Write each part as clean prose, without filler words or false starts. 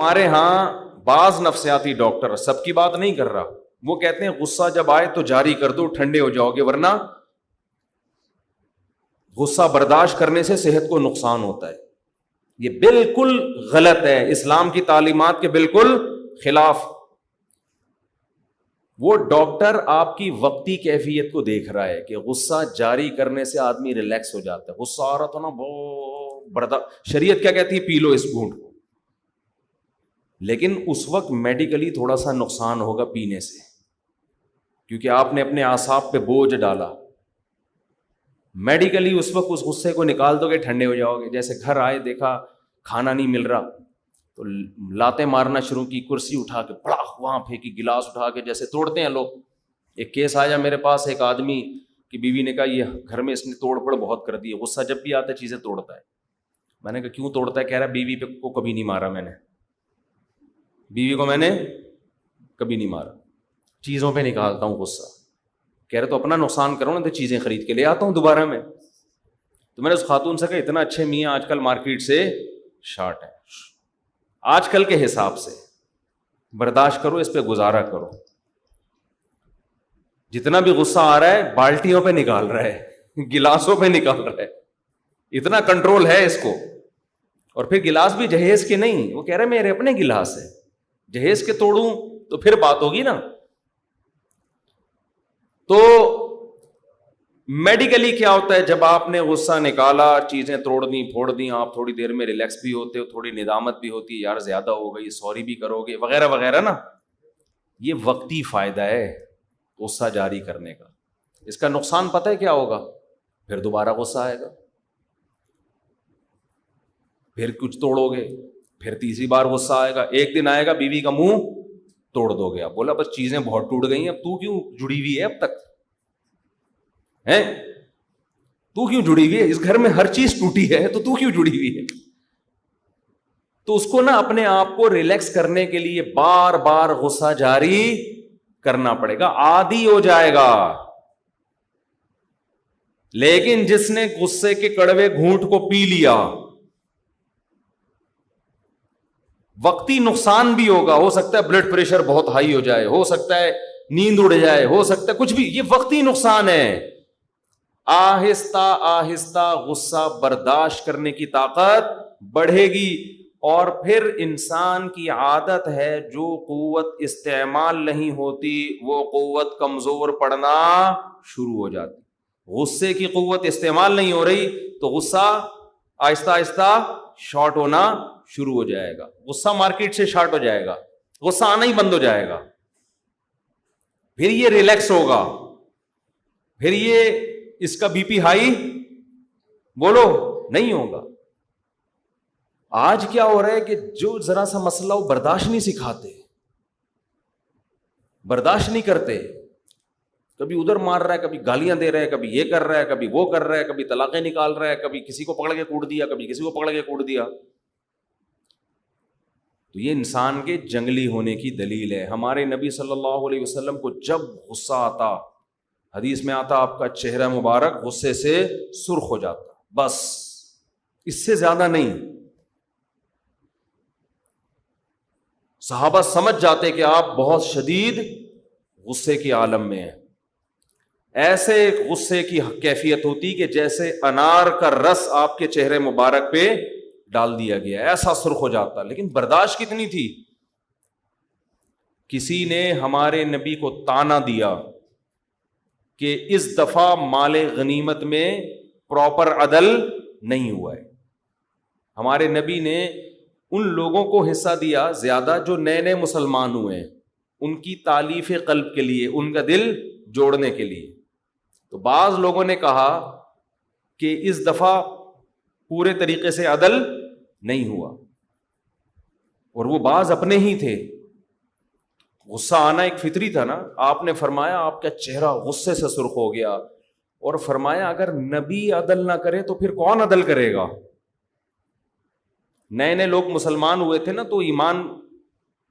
ہمارے ہاں بعض نفسیاتی ڈاکٹر، سب کی بات نہیں کر رہا، وہ کہتے ہیں غصہ جب آئے تو جاری کر دو، ٹھنڈے ہو جاؤ گے، ورنہ غصہ برداشت کرنے سے صحت کو نقصان ہوتا ہے۔ یہ بالکل غلط ہے، اسلام کی تعلیمات کے بالکل خلاف۔ وہ ڈاکٹر آپ کی وقتی کیفیت کو دیکھ رہا ہے کہ غصہ جاری کرنے سے آدمی ریلیکس ہو جاتا ہے، غصہ آ رہا تو نا بہت برداشت، شریعت کیا کہتی ہے؟ پی لو اس گھونٹ کو، لیکن اس وقت میڈیکلی تھوڑا سا نقصان ہوگا پینے سے، کیونکہ آپ نے اپنے اعصاب پہ بوجھ ڈالا۔ میڈیکلی اس وقت اس غصے کو نکال دو گے، ٹھنڈے ہو جاؤ گے۔ جیسے گھر آئے، دیکھا کھانا نہیں مل رہا تو لاتیں مارنا شروع کی، کرسی اٹھا کے بڑا وہاں پھینکی، گلاس اٹھا کے جیسے توڑتے ہیں لوگ۔ ایک کیس آیا میرے پاس، ایک آدمی کی بیوی نے کہا یہ گھر میں اس نے توڑ پڑ بہت کر دی ہے، غصہ جب بھی آتا ہے چیزیں توڑتا ہے۔ میں نے کہا کیوں توڑتا ہے؟ کہہ رہا بیوی پہ کو کبھی نہیں مارا میں نے، بیوی کو میں نے کبھی نہیں مارا، چیزوں پہ نکالتا ہوں غصہ۔ کہہ رہے تو اپنا نقصان کرو نا، تو چیزیں خرید کے لے آتا ہوں دوبارہ میں۔ تو میں نے اس خاتون سے کہا اتنا اچھے میاں آج کل مارکیٹ سے شارٹ ہے، آج کل کے حساب سے برداشت کرو، اس پہ گزارا کرو۔ جتنا بھی غصہ آ رہا ہے بالٹیوں پہ نکال رہا ہے، گلاسوں پہ نکال رہا ہے، اتنا کنٹرول ہے اس کو۔ اور پھر گلاس بھی جہیز کے نہیں، وہ کہہ رہے میرے اپنے گلاس ہے، جہیز کے توڑوں تو پھر بات ہوگی نا۔ تو میڈیکلی کیا ہوتا ہے، جب آپ نے غصہ نکالا، چیزیں توڑ دیں پھوڑ دیں، آپ تھوڑی دیر میں ریلیکس بھی ہوتے ہو، تھوڑی ندامت بھی ہوتی ہے، یار زیادہ ہو گئی، سوری بھی کرو گے وغیرہ وغیرہ نا۔ یہ وقتی فائدہ ہے غصہ جاری کرنے کا، اس کا نقصان پتہ ہے کیا ہوگا؟ پھر دوبارہ غصہ آئے گا، پھر کچھ توڑو گے، پھر تیسری بار غصہ آئے گا، ایک دن آئے گا بیوی کا منہ توڑ دو گے، آپ بولا بس چیزیں بہت ٹوٹ گئی ہیں، اب تو کیوں جڑی ہوئی ہے اب تک ہے؟ تو کیوں جڑی ہوئی ہے؟ اس گھر میں ہر چیز ٹوٹی ہے تو کیوں جڑی ہوئی ہے؟ تو اس کو نا اپنے آپ کو ریلیکس کرنے کے لیے بار بار غصہ جاری کرنا پڑے گا، عادی ہو جائے گا۔ لیکن جس نے غصے کے کڑوے گھونٹ کو پی لیا، وقتی نقصان بھی ہوگا، ہو سکتا ہے بلڈ پریشر بہت ہائی ہو جائے، ہو سکتا ہے نیند اڑ جائے، ہو سکتا ہے کچھ بھی، یہ وقتی نقصان ہے۔ آہستہ آہستہ غصہ برداشت کرنے کی طاقت بڑھے گی، اور پھر انسان کی عادت ہے جو قوت استعمال نہیں ہوتی وہ قوت کمزور پڑنا شروع ہو جاتی۔ غصے کی قوت استعمال نہیں ہو رہی تو غصہ آہستہ آہستہ شارٹ ہونا شروع ہو جائے گا، غصہ مارکیٹ سے شارٹ ہو جائے گا، غصہ آنا ہی بند ہو جائے گا، پھر یہ ریلیکس ہوگا، پھر یہ اس کا بی پی ہائی بولو نہیں ہوگا۔ آج کیا ہو رہا ہے کہ جو ذرا سا مسئلہ ہو برداشت نہیں سکھاتے، برداشت نہیں کرتے، کبھی ادھر مار رہا ہے، کبھی گالیاں دے رہا ہے، کبھی یہ کر رہا ہے، کبھی وہ کر رہا ہے، کبھی طلاقیں نکال رہا ہے، کبھی کسی کو پکڑ کے کوٹ دیا، کبھی کسی کو پکڑ کے کوٹ دیا۔ تو یہ انسان کے جنگلی ہونے کی دلیل ہے۔ ہمارے نبی صلی اللہ علیہ وسلم کو جب غصہ آتا، حدیث میں آتا آپ کا چہرہ مبارک غصے سے سرخ ہو جاتا، بس اس سے زیادہ نہیں۔ صحابہ سمجھ جاتے کہ آپ بہت شدید غصے کے عالم میں ہیں، ایسے غصے کی کیفیت ہوتی کہ جیسے انار کا رس آپ کے چہرے مبارک پہ ڈال دیا گیا، ایسا سرخ ہو جاتا۔ لیکن برداشت کتنی تھی؟ کسی نے ہمارے نبی کو طعنہ دیا کہ اس دفعہ مال غنیمت میں پراپر عدل نہیں ہوا ہے۔ ہمارے نبی نے ان لوگوں کو حصہ دیا زیادہ جو نئے نئے مسلمان ہوئے ہیں، ان کی تالیف قلب کے لیے، ان کا دل جوڑنے کے لیے۔ تو بعض لوگوں نے کہا کہ اس دفعہ پورے طریقے سے عدل نہیں ہوا، اور وہ بعض اپنے ہی تھے۔ غصہ آنا ایک فطری تھا نا۔ آپ نے فرمایا آپ کا چہرہ غصے سے سرخ ہو گیا، اور فرمایا اگر نبی عدل نہ کرے تو پھر کون عدل کرے گا؟ نئے نئے لوگ مسلمان ہوئے تھے نا، تو ایمان،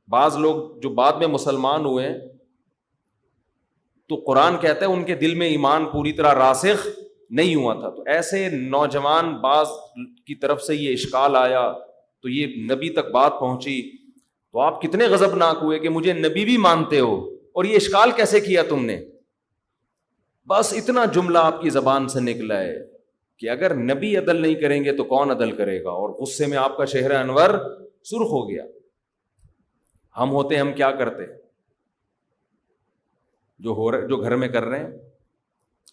بعض لوگ جو بعد میں مسلمان ہوئے تو قرآن کہتا ہے ان کے دل میں ایمان پوری طرح راسخ نہیں ہوا تھا۔ تو ایسے نوجوان بعض کی طرف سے یہ اشکال آیا، تو یہ نبی تک بات پہنچی۔ تو آپ کتنے غضبناک ہوئے کہ مجھے نبی بھی مانتے ہو اور یہ اشکال کیسے کیا تم نے. بس اتنا جملہ آپ کی زبان سے نکلا ہے کہ اگر نبی عدل نہیں کریں گے تو کون عدل کرے گا, اور غصے میں آپ کا چہرہ انور سرخ ہو گیا. ہم ہوتے ہم کیا کرتے, جو گھر میں کر رہے ہیں,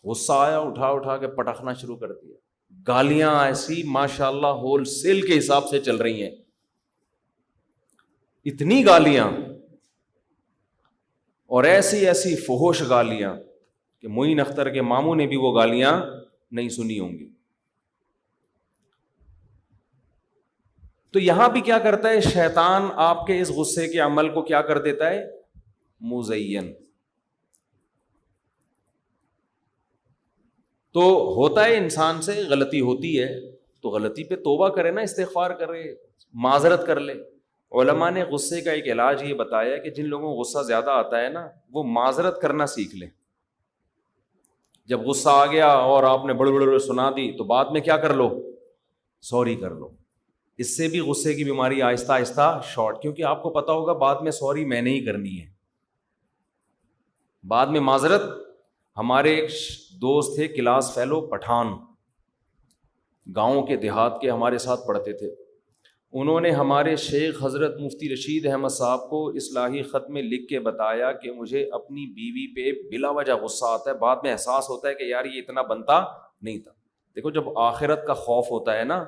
غصہ آیا اٹھا کے پٹخنا شروع کر دیا, گالیاں ایسی ماشاء اللہ ہول سیل کے حساب سے چل رہی ہیں, اتنی گالیاں اور ایسی فحش گالیاں کہ معین اختر کے ماموں نے بھی وہ گالیاں نہیں سنی ہوں گی. تو یہاں بھی کیا کرتا ہے شیطان, آپ کے اس غصے کے عمل کو کیا کر دیتا ہے, مزین. تو ہوتا ہے انسان سے غلطی ہوتی ہے تو غلطی پہ توبہ کرے نا, استغفار کرے, معذرت کر لے. علماء نے غصے کا ایک علاج یہ بتایا کہ جن لوگوں کو غصہ زیادہ آتا ہے نا, وہ معذرت کرنا سیکھ لیں. جب غصہ آ گیا اور آپ نے بڑے بڑے سنا دی تو بعد میں کیا کر لو, سوری کر لو. اس سے بھی غصے کی بیماری آہستہ آہستہ شارٹ, کیونکہ آپ کو پتا ہوگا بعد میں سوری میں نے ہی کرنی ہے, بعد میں معذرت. ہمارے ایک دوست تھے کلاس فیلو پٹھان, گاؤں کے دیہات کے, ہمارے ساتھ پڑھتے تھے. انہوں نے ہمارے شیخ حضرت مفتی رشید احمد صاحب کو اصلاحی خط میں لکھ کے بتایا کہ مجھے اپنی بیوی پہ بلا وجہ غصہ آتا ہے, بعد میں احساس ہوتا ہے کہ یار یہ اتنا بنتا نہیں تھا. دیکھو جب آخرت کا خوف ہوتا ہے نا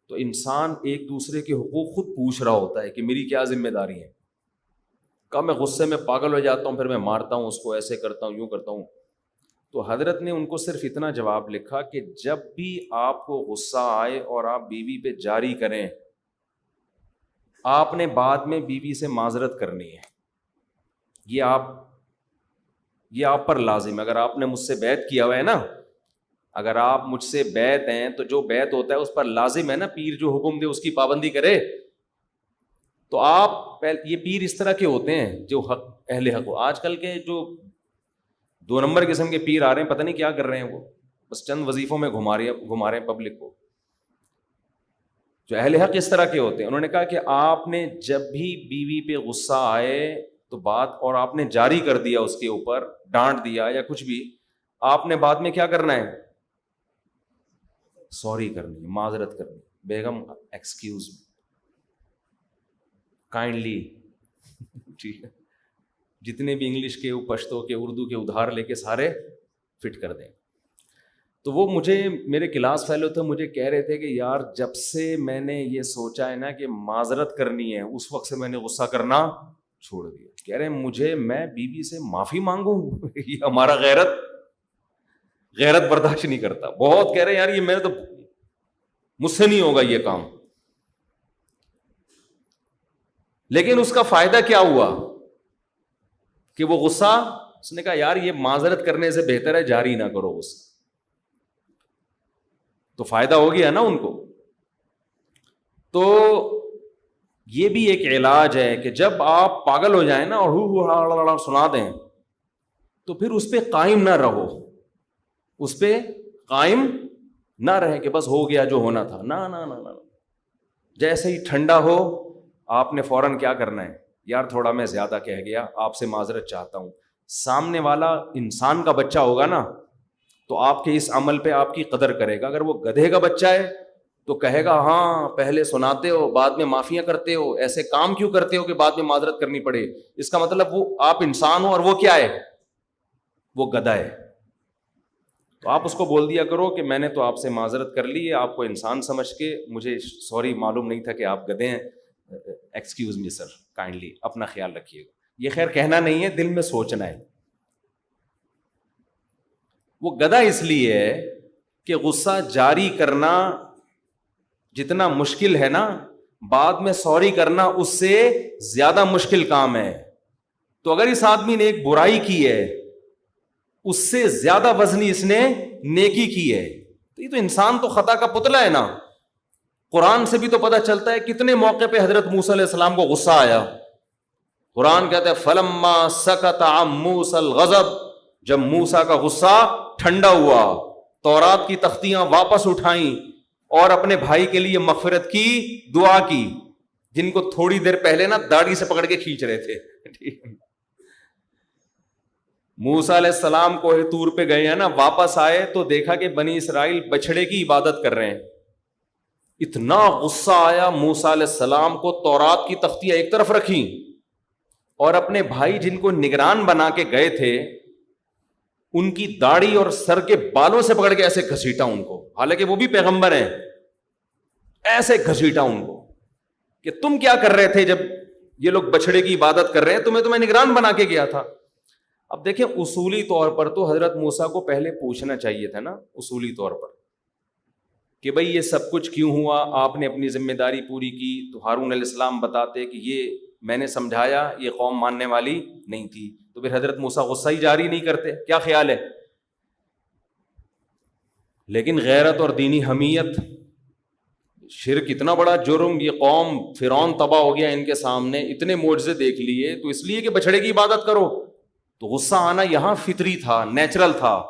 تو انسان ایک دوسرے کے حقوق خود پوچھ رہا ہوتا ہے کہ میری کیا ذمہ داری ہے. کہا میں غصے میں پاگل ہو جاتا ہوں, پھر میں مارتا ہوں اس کو, ایسے کرتا ہوں, یوں کرتا ہوں. تو حضرت نے ان کو صرف اتنا جواب لکھا کہ جب بھی آپ کو غصہ آئے اور آپ بیوی پہ جاری کریں, آپ نے بعد میں بیوی سے معذرت کرنی ہے. یہ آپ پر لازم ہے. اگر آپ نے مجھ سے بیعت کیا ہوا ہے نا, اگر آپ مجھ سے بیعت ہیں تو جو بیعت ہوتا ہے اس پر لازم ہے نا, پیر جو حکم دے اس کی پابندی کرے. تو آپ یہ پیر اس طرح کے ہوتے ہیں جو حق اہل حق ہو. آج کل کے جو 2 نمبر قسم کے پیر آ رہے ہیں, پتہ نہیں کیا کر رہے ہیں, وہ بس چند وظیفوں میں گھما رہے ہیں پبلک کو. جو اہل حق اس طرح کے ہوتے ہیں. انہوں نے کہا کہ آپ نے جب بھی بیوی پہ غصہ آئے تو بات, اور آپ نے جاری کر دیا اس کے اوپر, ڈانٹ دیا یا کچھ بھی, آپ نے بعد میں کیا کرنا ہے, سوری کرنی ہے, معذرت کرنی. بیگم ایکسکیوز می, کائنڈلی, ٹھیک ہے, جتنے بھی انگلش کے, پشتو کے, اردو کے ادھار لے کے سارے فٹ کر دیں. تو وہ مجھے, میرے کلاس فیلو تھے, مجھے کہہ رہے تھے کہ یار جب سے میں نے یہ سوچا ہے نا کہ معذرت کرنی ہے, اس وقت سے میں نے غصہ کرنا چھوڑ دیا. کہہ رہے ہیں میں بیوی سے معافی مانگوں, یہ ہمارا غیرت برداشت نہیں کرتا. بہت کہہ رہے ہیں یار یہ میرے تو, مجھ سے نہیں ہوگا یہ کام. لیکن اس کا فائدہ کیا ہوا کہ وہ غصہ, اس نے کہا یار یہ معذرت کرنے سے بہتر ہے جاری نہ کرو غصہ. تو فائدہ ہو گیا نا ان کو. تو یہ بھی ایک علاج ہے کہ جب آپ پاگل ہو جائیں نا اور سنا دیں تو پھر اس پہ قائم نہ رہو, اس پہ قائم نہ رہیں کہ بس ہو گیا جو ہونا تھا. نہ, جیسے ہی ٹھنڈا ہو آپ نے فوراً کیا کرنا ہے, یار تھوڑا میں زیادہ کہہ گیا, آپ سے معذرت چاہتا ہوں. سامنے والا انسان کا بچہ ہوگا نا تو آپ کے اس عمل پہ آپ کی قدر کرے گا. اگر وہ گدھے کا بچہ ہے تو کہے گا ہاں پہلے سناتے ہو بعد میں معافیاں کرتے ہو, ایسے کام کیوں کرتے ہو کہ بعد میں معذرت کرنی پڑے. اس کا مطلب وہ آپ انسان ہو اور وہ کیا ہے, وہ گدھا ہے. تو آپ اس کو بول دیا کرو کہ میں نے تو آپ سے معذرت کر لی ہے, آپ کو انسان سمجھ کے, مجھے سوری معلوم نہیں تھا کہ آپ گدھے ہیں, ایکسکیوز می سر, کائنڈلی اپنا خیال رکھیے گا. یہ خیر کہنا نہیں ہے, دل میں سوچنا ہے. وہ گدھا اس لیے ہے کہ غصہ جاری کرنا جتنا مشکل ہے نا, بعد میں سوری کرنا اس سے زیادہ مشکل کام ہے. تو اگر اس آدمی نے ایک برائی کی ہے, اس سے زیادہ وزنی اس نے نیکی کی ہے, تو یہ تو انسان تو خطا کا پتلا ہے نا. قرآن سے بھی تو پتہ چلتا ہے کتنے موقع پہ حضرت موسیٰ علیہ السلام کو غصہ آیا. قرآن کہتا ہے فلما سکت عن موسیٰ الغضب, جب موسیٰ کا غصہ ٹھنڈا ہوا, تورات کی تختیاں واپس اٹھائیں اور اپنے بھائی کے لیے مغفرت کی دعا کی. جن کو تھوڑی دیر پہلے نا داڑھی سے پکڑ کے کھینچ رہے تھے. موسیٰ علیہ السلام کوہ طور پہ گئے ہیں نا, واپس آئے تو دیکھا کہ بنی اسرائیل بچھڑے کی عبادت کر رہے ہیں. اتنا غصہ آیا موسیٰ علیہ السلام کو, تورات کی تختیاں ایک طرف رکھی اور اپنے بھائی جن کو نگران بنا کے گئے تھے ان کی داڑھی اور سر کے بالوں سے پکڑ کے ایسے گھسیٹا ان کو, حالانکہ وہ بھی پیغمبر ہیں, ایسے گھسیٹا ان کو کہ تم کیا کر رہے تھے جب یہ لوگ بچھڑے کی عبادت کر رہے ہیں, تمہیں نگران بنا کے گیا تھا. اب دیکھیں اصولی طور پر تو حضرت موسیٰ کو پہلے پوچھنا چاہیے تھا نا, اصولی طور پر, کہ بھئی یہ سب کچھ کیوں ہوا, آپ نے اپنی ذمہ داری پوری کی تو ہارون علیہ السلام بتاتے کہ یہ میں نے سمجھایا, یہ قوم ماننے والی نہیں تھی, تو پھر حضرت موسیٰ غصہ ہی جاری نہیں کرتے, کیا خیال ہے؟ لیکن غیرت اور دینی حمیت, شرک اتنا بڑا جرم, یہ قوم فرعون تباہ ہو گیا ان کے سامنے, اتنے معجزے دیکھ لیے, تو اس لیے کہ بچھڑے کی عبادت کرو, تو غصہ آنا یہاں فطری تھا, نیچرل تھا.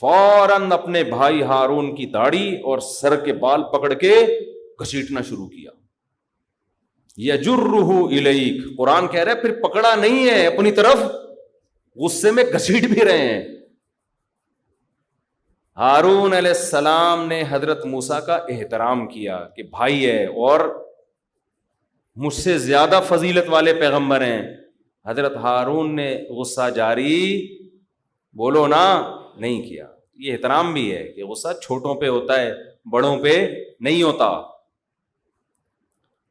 فوراً اپنے بھائی ہارون کی داڑھی اور سر کے بال پکڑ کے گھسیٹنا شروع کیا. یجرہ الیک, قرآن کہہ رہا ہے پھر پکڑا نہیں ہے اپنی طرف, غصے میں گھسیٹ بھی رہے ہیں. ہارون علیہ السلام نے حضرت موسیٰ کا احترام کیا کہ بھائی ہے اور مجھ سے زیادہ فضیلت والے پیغمبر ہیں. حضرت ہارون نے غصہ جاری بولو نا نہیں کیا. یہ احترام بھی ہے کہ غصہ چھوٹوں پہ ہوتا ہے, بڑوں پہ نہیں ہوتا.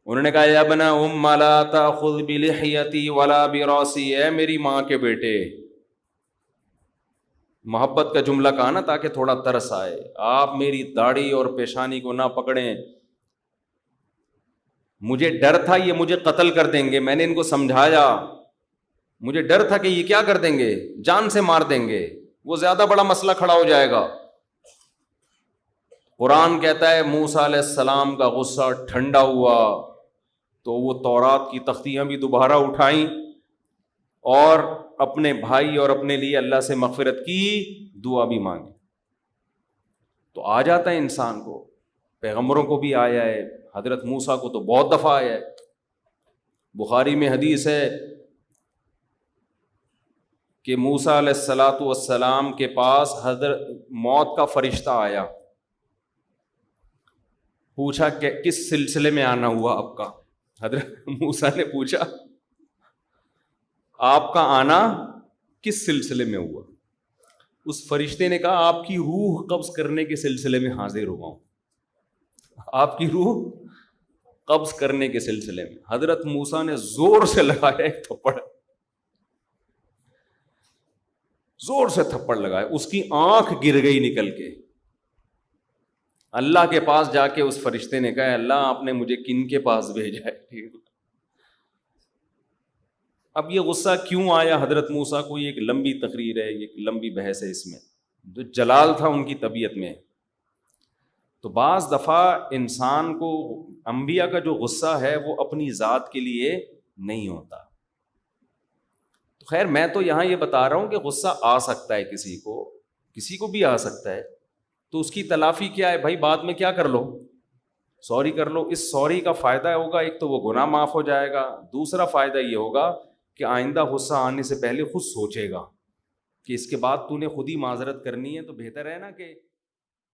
انہوں نے کہا یا ابن ام لا تأخذ بلحیتی ولا براسی, اے میری ماں کے بیٹے, محبت کا جملہ کہا نا تاکہ تھوڑا ترس آئے, آپ میری داڑھی اور پیشانی کو نہ پکڑیں. مجھے ڈر تھا یہ مجھے قتل کر دیں گے, میں نے ان کو سمجھایا, مجھے ڈر تھا کہ یہ کیا کر دیں گے, جان سے مار دیں گے, وہ زیادہ بڑا مسئلہ کھڑا ہو جائے گا. قرآن کہتا ہے موسیٰ علیہ السلام کا غصہ ٹھنڈا ہوا تو وہ تورات کی تختیاں بھی دوبارہ اٹھائیں اور اپنے بھائی اور اپنے لیے اللہ سے مغفرت کی دعا بھی مانگی. تو آ جاتا ہے انسان کو, پیغمبروں کو بھی آیا ہے, حضرت موسیٰ کو تو بہت دفعہ آیا ہے. بخاری میں حدیث ہے کہ موسیٰ علیہ السلام کے پاس حضرت موت کا فرشتہ آیا, پوچھا کہ کس سلسلے میں آنا ہوا آپ کا. حضرت موسیٰ نے پوچھا آپ کا آنا کس سلسلے میں ہوا؟ اس فرشتے نے کہا آپ کی روح قبض کرنے کے سلسلے میں حاضر ہوا ہوں, آپ کی روح قبض کرنے کے سلسلے میں. حضرت موسیٰ نے زور سے لگایا ایک تھپڑ, زور سے تھپڑ لگایا, اس کی آنکھ گر گئی نکل کے. اللہ کے پاس جا کے اس فرشتے نے کہا اللہ آپ نے مجھے کن کے پاس بھیجا ہے؟ اب یہ غصہ کیوں آیا حضرت موسیٰ کو, یہ ایک لمبی تقریر ہے, یہ ایک لمبی بحث ہے, اس میں جو جلال تھا ان کی طبیعت میں. تو بعض دفعہ انسان کو, انبیاء کا جو غصہ ہے وہ اپنی ذات کے لیے نہیں ہوتا. تو خیر میں تو یہاں یہ بتا رہا ہوں کہ غصہ آ سکتا ہے کسی کو بھی آ سکتا ہے, تو اس کی تلافی کیا ہے بھائی, بعد میں کیا کر لو, سوری کر لو. اس سوری کا فائدہ ہوگا, ایک تو وہ گناہ معاف ہو جائے گا, دوسرا فائدہ یہ ہوگا کہ آئندہ غصہ آنے سے پہلے خود سوچے گا کہ اس کے بعد تو نے خود ہی معذرت کرنی ہے, تو بہتر ہے نا کہ